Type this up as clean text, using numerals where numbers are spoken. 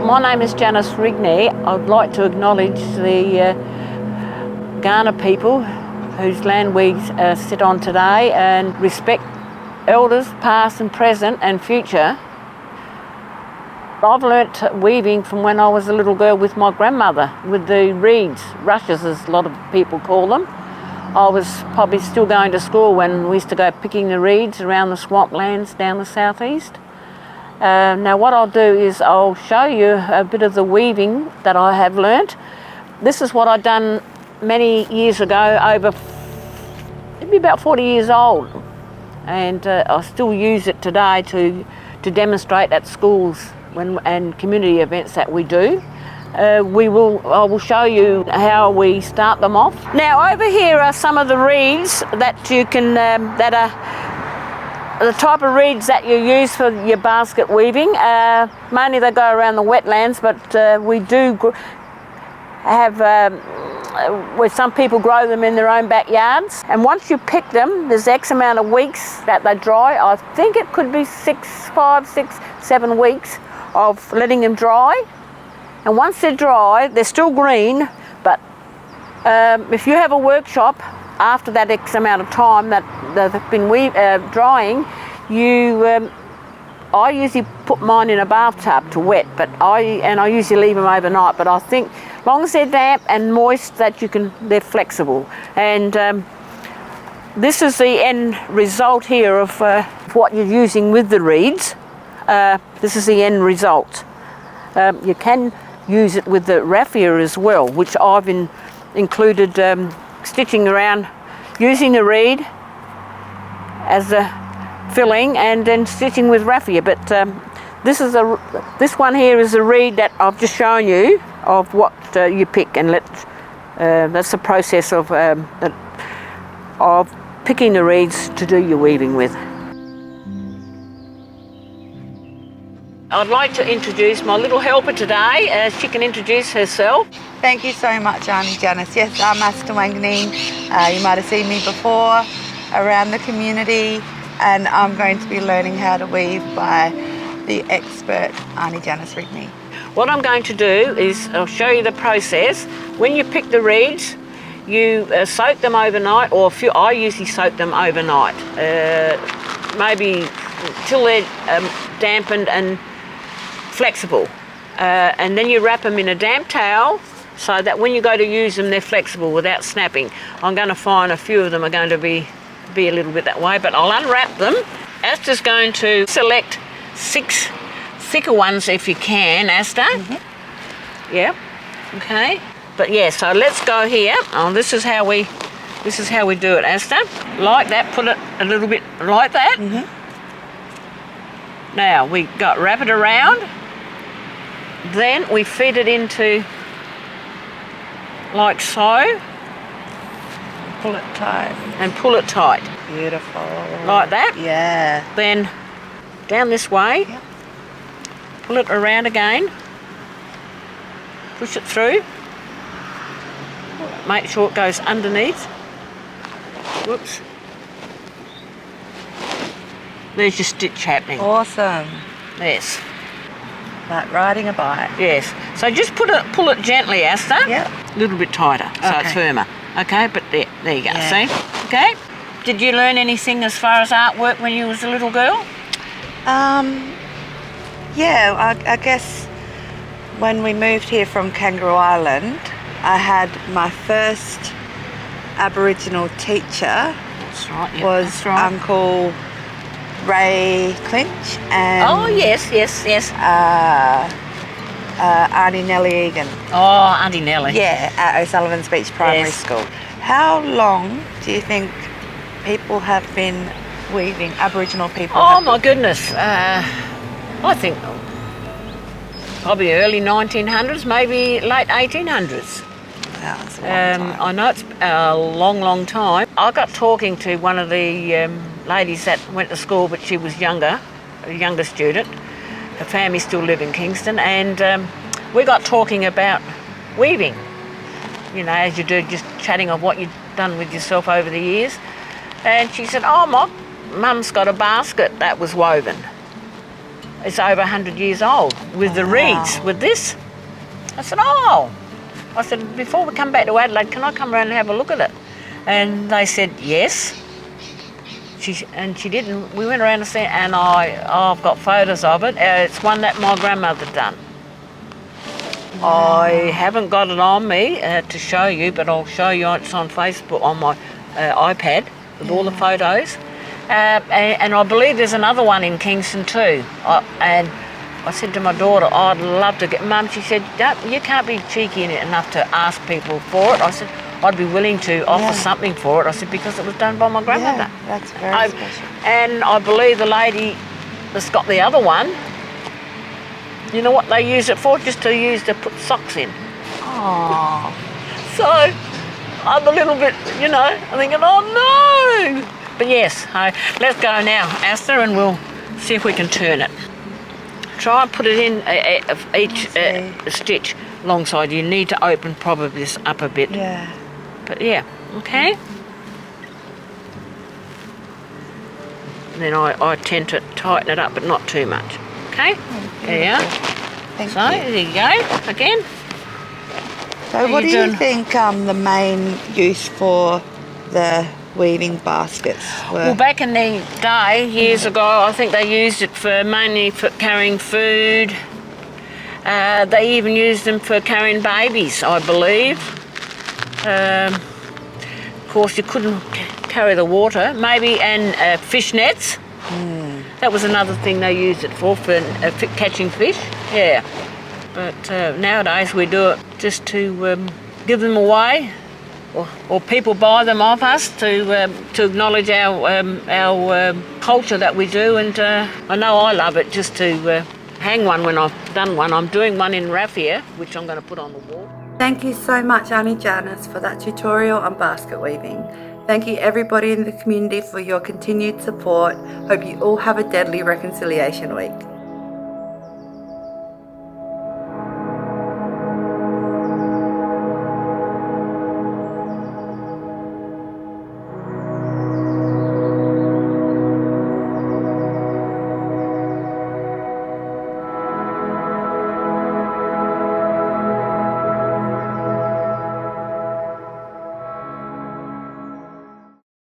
My name is Janice Rigney. I'd like to acknowledge the Kaurna people whose land we sit on today and respect elders past and present and future. I've learnt weaving from when I was a little girl with my grandmother, with the reeds, rushes as a lot of people call them. I was probably still going to school when we used to go picking the reeds around the swamplands down the southeast. Now what I'll do is I'll show you a bit of the weaving that I have learnt. This is what I've done many years ago, maybe about 40 years old, and I still use it today to demonstrate at schools and community events that we do. I will show you how we start them off. Now over here are some of the reeds that you can, that are the type of reeds that you use for your basket weaving. Mainly they go around the wetlands, but we do have, where some people grow them in their own backyards. And once you pick them, there's X amount of weeks that they dry. I think it could be 5, 6, 7 weeks of letting them dry. And once they're dry, they're still green, but if you have a workshop after that X amount of time that they've been drying, I usually put mine in a bathtub to wet, and I usually leave them overnight. But I think as long as they're damp and moist, that they're flexible. And this is the end result here of what you're using with the reeds. This is the end result. You can use it with the raffia as well, which I've included stitching around, using the reed as a filling and then stitching with raffia. But this one here is a reed that I've just shown you of what you pick, and that's the process of picking the reeds to do your weaving with. I'd like to introduce my little helper today. She can introduce herself. Thank you so much, Auntie Janice. Yes, I'm Master Wangning. You might have seen me before around the community, and I'm going to be learning how to weave by the expert Auntie Janice Rigney. What I'm going to do is I'll show you the process. When you pick the reeds, you soak them overnight, or I usually soak them overnight, maybe till they're dampened and flexible, and then you wrap them in a damp towel so that when you go to use them, they're flexible without snapping. I'm going to find a few of them are going to be a little bit that way, but I'll unwrap them. Asta's going to select 6 thicker ones if you can, Asta. Mm-hmm. Yeah, okay. But yeah, so let's go here. Oh, this is how we do it, Asta. Like that, put it a little bit like that. Mm-hmm. Now we wrap it around, then we feed it into like so. Pull it tight. And pull it tight. Beautiful. Like that? Yeah. Then down this way, yep. Pull it around again, push it through, make sure it goes underneath. Whoops. There's your stitch happening. Awesome. Yes. Like riding a bike. Yes. So just pull it gently, Asta. Yep. A little bit tighter, so it's firmer. Okay, but there you go, yeah. See? Okay. Did you learn anything as far as artwork when you was a little girl? Yeah, I guess when we moved here from Kangaroo Island, I had my first Aboriginal teacher. That's right, yep, was that's right. Uncle Ray Clinch and yes. Auntie Nellie Egan. Oh, Auntie Nellie. Yeah, at O'Sullivan's Beach Primary School. How long do you think people have been weaving, Aboriginal people? Oh my goodness, I think probably early 1900s, maybe late 1800s. Wow, that's a long time. I know it's a long time. I got talking to one of the ladies that went to school, but she was a younger student. Her family still live in Kingston, and we got talking about weaving. You know, as you do, just chatting of what you've done with yourself over the years. And she said, oh, my mum's got a basket that was woven. It's over 100 years old with the reeds, with this. I said, oh. I said, before we come back to Adelaide, can I come around and have a look at it? And they said, yes. She did, and we went around and said, and I've got photos of it. It's one that my grandmother done. Wow. I haven't got it on me to show you, but I'll show you. It's on Facebook on my iPad with all the photos. And I believe there's another one in Kingston too. And I said to my daughter, I'd love to get, Mum, she said, you can't be cheeky enough to ask people for it. I said, I'd be willing to offer something for it. I said, because it was done by my grandmother. Yeah, that's very special. And I believe the lady that's got the other one, you know what they use it for? Just to put socks in. Oh. So I'm a little bit, I'm thinking, oh no. But yes, let's go now, Asta, and we'll see if we can turn it. Try and put it in each stitch alongside. You need to open probably this up a bit. Yeah. But yeah, okay. And then I tend to tighten it up, but not too much. Okay? There you are. Thank you. There you go, again. So what do you think the main use for the weaving baskets were? Well, back in the day, years ago, I think they used it mainly for carrying food. They even used them for carrying babies, I believe. Of course, you couldn't carry the water, maybe, and fish nets. That was another thing they used it for catching fish, yeah. But nowadays we do it just to give them away, or people buy them off us to acknowledge our culture that we do. And I know I love it just to hang one when I've done one. I'm doing one in raffia, which I'm going to put on the wall. Thank you so much, Auntie Janice, for that tutorial on basket weaving. Thank you everybody in the community for your continued support. Hope you all have a deadly reconciliation week.